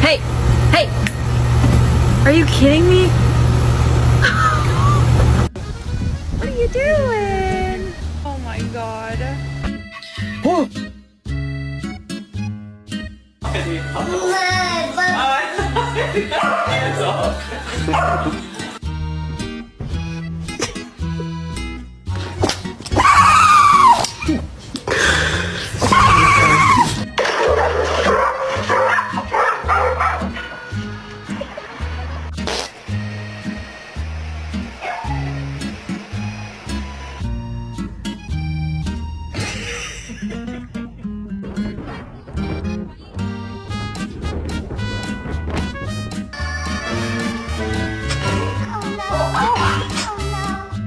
Hey! Hey! Are you kidding me? What are you doing? Oh my god. Oh. Hands off.